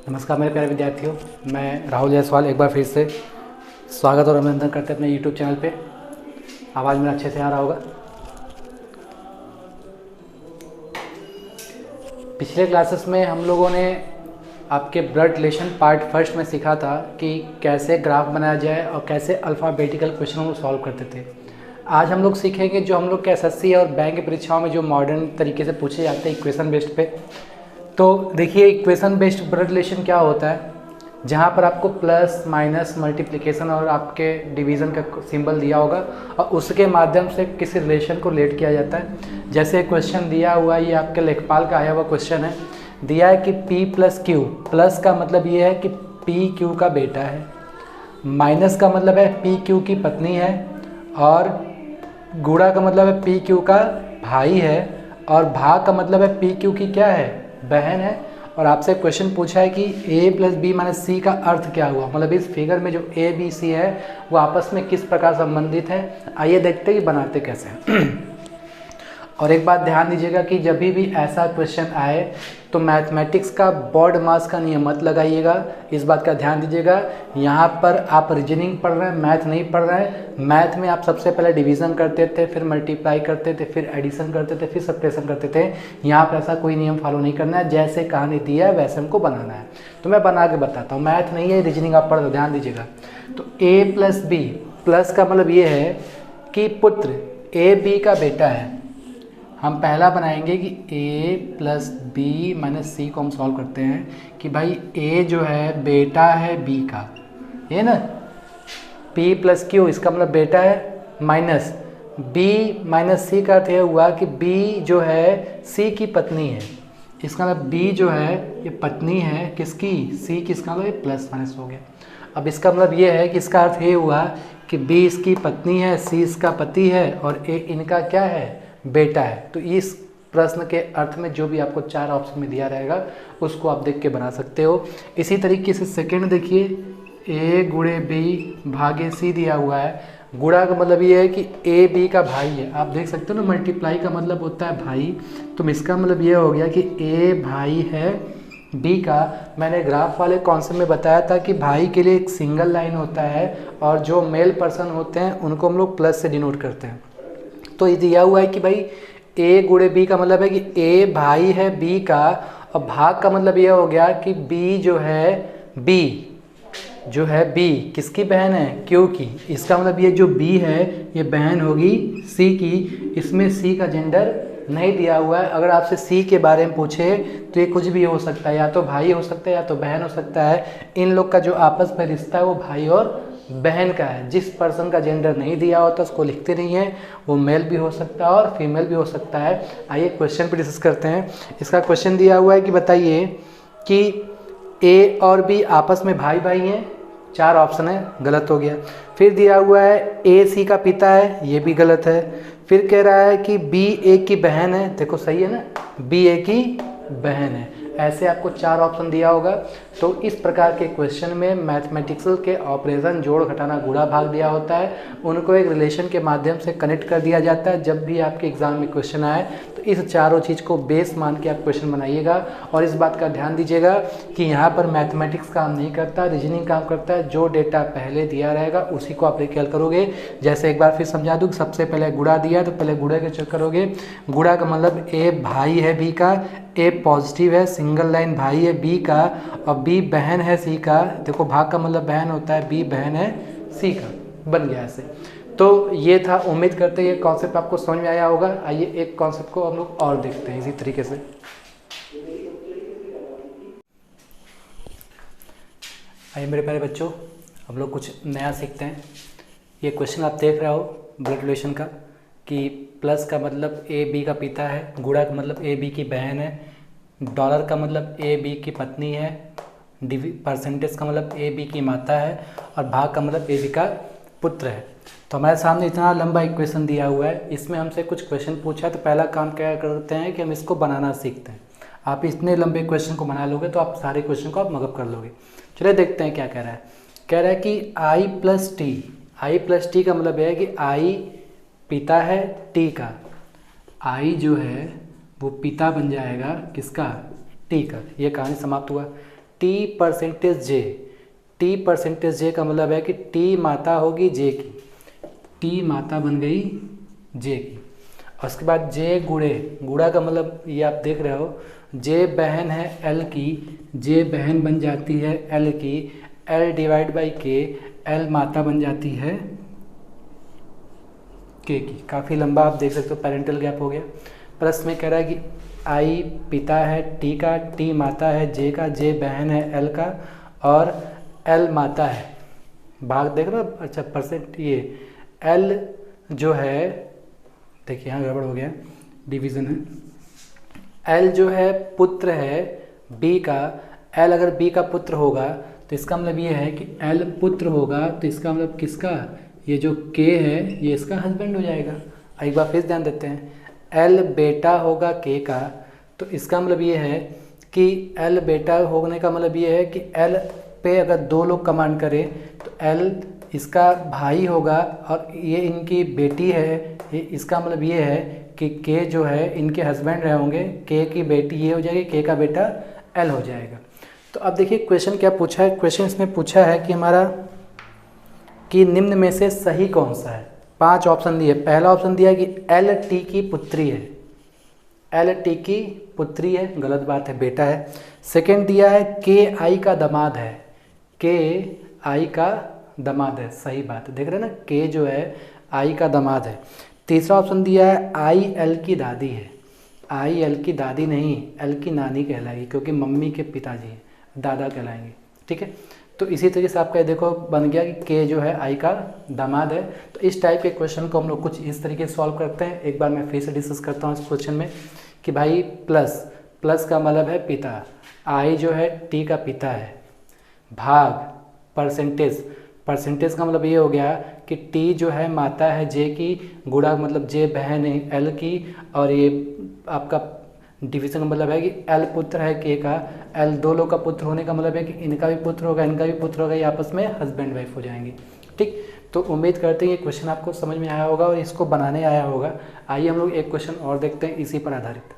नमस्कार मेरे प्यारे विद्यार्थियों, मैं राहुल जायसवाल एक बार फिर से स्वागत और अभिनंदन करते हैं अपने YouTube चैनल पे। आवाज़ मेरा अच्छे से आ रहा होगा। पिछले क्लासेस में हम लोगों ने आपके ब्लड रिलेशन पार्ट फर्स्ट में सीखा था कि कैसे ग्राफ बनाया जाए और कैसे अल्फ़ाबेटिकल क्वेश्चनों को सॉल्व करते थे। आज हम लोग सीखेंगे जो हम लोग के SSC और बैंक की परीक्षाओं में जो मॉडर्न तरीके से पूछे जाते हैं इक्वेशन बेस्ड पे। तो देखिए, इक्वेशन बेस्ड ब्लड रिलेशन क्या होता है, जहाँ पर आपको प्लस माइनस मल्टीप्लिकेशन और आपके डिवीज़न का सिंबल दिया होगा और उसके माध्यम से किसी रिलेशन को रिलेट किया जाता है। जैसे क्वेश्चन दिया हुआ, ये आपके लेखपाल का आया हुआ क्वेश्चन है। दिया है कि P प्लस क्यू, प्लस का मतलब ये है कि P क्यू का बेटा है, माइनस का मतलब है P क्यू की पत्नी है, और गुणा का मतलब है P क्यू का भाई है, और भाग का मतलब है P क्यू की क्या है, बहन है। और आपसे क्वेश्चन पूछा है कि a प्लस बी माइनस सी का अर्थ क्या हुआ, मतलब इस फिगर में जो a b c है वो आपस में किस प्रकार संबंधित है। आइए देखते हैं कि बनाते कैसे हैं। और एक बात ध्यान दीजिएगा कि जब भी ऐसा क्वेश्चन आए तो मैथमेटिक्स का बोर्ड मास का नियम मत लगाइएगा, इस बात का ध्यान दीजिएगा। यहाँ पर आप रीजनिंग पढ़ रहे हैं, मैथ नहीं पढ़ रहे हैं। मैथ में आप सबसे पहले डिवीज़न करते थे, फिर मल्टीप्लाई करते थे, फिर एडिशन करते थे, फिर सब्ट्रैक्शन करते थे। यहाँ पर ऐसा कोई नियम फॉलो नहीं करना है, जैसे कहानी दिया है वैसे हमको बनाना है। तो मैं बना के बताता हूँ, मैथ नहीं है, रीजनिंग आप पढ़ दो, ध्यान दीजिएगा। तो a प्लस बी, प्लस का मतलब ये है कि पुत्र a b का बेटा है। हम पहला बनाएंगे कि a प्लस बी माइनस सी को हम सॉल्व करते हैं कि भाई a जो है बेटा है b का, ये ना, p प्लस क्यू इसका मतलब बेटा है, माइनस b माइनस सी का अर्थ यह हुआ कि b जो है c की पत्नी है। इसका मतलब b जो है ये पत्नी है किसकी, c की, इसका मतलब ये प्लस माइनस हो गया। अब इसका मतलब ये है कि इसका अर्थ ये हुआ कि b इसकी पत्नी है, c इसका पति है, और a इनका क्या है, बेटा है। तो इस प्रश्न के अर्थ में जो भी आपको 4 ऑप्शन में दिया रहेगा उसको आप देख के बना सकते हो। इसी तरीके से सेकंड देखिए, a गुणे b भागे c दिया हुआ है। गुणा का मतलब ये है कि a b का भाई है, आप देख सकते हो ना, मल्टीप्लाई का मतलब होता है भाई। तो इसका मतलब ये हो गया कि a भाई है b का। मैंने ग्राफ वाले कॉन्सेप्ट में बताया था कि भाई के लिए एक सिंगल लाइन होता है और जो मेल पर्सन होते हैं उनको हम लोग प्लस से डिनोट करते हैं। तो ये दिया हुआ है कि भाई a गुणे b का मतलब है कि a भाई है b का, और भाग का मतलब ये हो गया कि b जो है b किसकी बहन है, q की। इसका मतलब ये जो b है ये बहन होगी c की। इसमें c का जेंडर नहीं दिया हुआ है। अगर आपसे c के बारे में पूछे तो ये कुछ भी हो सकता है, या तो भाई हो सकता है या तो बहन हो सकता है। इन लोग का जो आपस में रिश्ता है वो भाई और बहन का है। जिस पर्सन का जेंडर नहीं दिया होता उसको लिखते नहीं है, वो मेल भी हो सकता है और फीमेल भी हो सकता है। आइए क्वेश्चन पे डिस्कस करते हैं। इसका क्वेश्चन दिया हुआ है कि बताइए कि a और b आपस में भाई भाई हैं, 4 ऑप्शन है, गलत हो गया। फिर दिया हुआ है a c का पिता है, ये भी गलत है। फिर कह रहा है कि b a की बहन है, देखो सही है ना, b a की बहन है। ऐसे आपको 4 ऑप्शन दिया होगा। तो इस प्रकार के क्वेश्चन में मैथमेटिक्स के ऑपरेशन जोड़ घटाना गुणा भाग दिया होता है, उनको एक रिलेशन के माध्यम से कनेक्ट कर दिया जाता है। जब भी आपके एग्जाम में क्वेश्चन आए तो इस चारों चीज़ को बेस मान के आप क्वेश्चन बनाइएगा। और इस बात का ध्यान दीजिएगा कि यहाँ पर मैथमेटिक्स काम नहीं करता, रीजनिंग काम करता है। जो डेटा पहले दिया रहेगा उसी को आप रिकैल करोगे। जैसे एक बार फिर समझा दूँ, सबसे पहले गुणा दिया तो पहले गुणा के चेक करोगे। गुणा का मतलब a भाई है b का, a पॉजिटिव है, सिंगल लाइन भाई है b का, और b बहन है c का। देखो भाग का मतलब बहन होता है, b बहन है c का, बन गया ऐसे। तो ये था, उम्मीद करते हैं ये कॉन्सेप्ट आपको समझ में आया होगा। आइए एक कॉन्सेप्ट को हम लोग और देखते हैं इसी तरीके से। आइए मेरे प्यारे बच्चों, हम लोग कुछ नया सीखते हैं। ये क्वेश्चन आप देख रहे हो ब्लड रिलेशन का, कि प्लस का मतलब a b का पिता है, गुणा का मतलब a b की बहन है, डॉलर का मतलब a b की पत्नी है, परसेंटेज का मतलब a b की माता है, और भाग का मतलब a b का पुत्र है। तो हमारे सामने इतना लंबा इक्वेशन दिया हुआ है, इसमें हमसे कुछ क्वेश्चन पूछा है। तो पहला काम क्या करते हैं कि हम इसको बनाना सीखते हैं। आप इतने लंबे क्वेश्चन को बना लोगे तो आप सारे क्वेश्चन को आप मगअप कर लोगे। चलिए देखते हैं क्या कह रहा है। कह रहा है कि i प्लस टी का मतलब है कि i पिता है t का, i जो है वो पिता बन जाएगा किसका, t का। ये कहानी समाप्त हुआ। T% J, T% J का मतलब है कि T माता होगी J की, T माता बन गई J की। और उसके बाद J गुड़ा का मतलब ये आप देख रहे हो, J बहन है L की, J बहन बन जाती है L की, L divide by K, L माता बन जाती है K की। काफ़ी लंबा आप देख सकते हो पेरेंटल गैप हो गया। प्लस में कह रहा है कि I पिता है T का, T माता है J का, J बहन है L का और L माता है। भाग देख रहे हो? अच्छा परसेंट ये L जो है, देखिए यहाँ गड़बड़ हो गया, डिवीज़न है। L जो है पुत्र है B का, L अगर B का पुत्र होगा तो इसका मतलब ये है कि L पुत्र होगा तो इसका मतलब किसका, ये जो K है ये इसका हस्बैंड हो जाएगा। एक बार फिर ध्यान देते हैं, L बेटा होगा K का तो इसका मतलब ये है कि L बेटा होने का मतलब ये है कि L पे अगर दो लोग कमांड करें तो L इसका भाई होगा और ये इनकी बेटी है, ये इसका मतलब ये है कि K जो है इनके हस्बैंड रहे होंगे, K की बेटी ये हो जाएगी, K का बेटा L हो जाएगा। तो अब देखिए क्वेश्चन क्या पूछा है, क्वेश्चन इसमें पूछा है कि हमारा कि निम्न में से सही कौन सा है। 5 ऑप्शन दिए। पहला ऑप्शन दिया है कि L T की पुत्री है, L T की पुत्री है, गलत बात है, बेटा है। सेकंड दिया है K I का दामाद है, K I का दामाद है, सही बात है, देख रहे हैं ना, K जो है I का दामाद है। तीसरा ऑप्शन दिया है I L की दादी है, I L की दादी नहीं, L की नानी कहलाएगी क्योंकि मम्मी के पिताजी हैं, दादा कहलाएंगे। ठीक है, तो इसी तरीके से आपका देखो बन गया कि K जो है I का दामाद है। तो इस टाइप के क्वेश्चन को हम लोग कुछ इस तरीके से सॉल्व करते हैं। एक बार मैं फिर से डिस्कस करता हूँ इस क्वेश्चन में कि भाई प्लस का मतलब है पिता, I जो है T का पिता है, भाग परसेंटेज का मतलब ये हो गया कि T जो है माता है J की, गुणा मतलब J बहन है L की, और ये आपका डिवीजन का मतलब है कि L पुत्र है K का, L दो लोग का पुत्र होने का मतलब है कि इनका भी पुत्र होगा, इनका भी पुत्र होगा, ये आपस में हस्बैंड वाइफ हो जाएंगे। ठीक, तो उम्मीद करते हैं ये क्वेश्चन आपको समझ में आया होगा और इसको बनाने आया होगा। आइए हम लोग एक क्वेश्चन और देखते हैं इसी पर आधारित।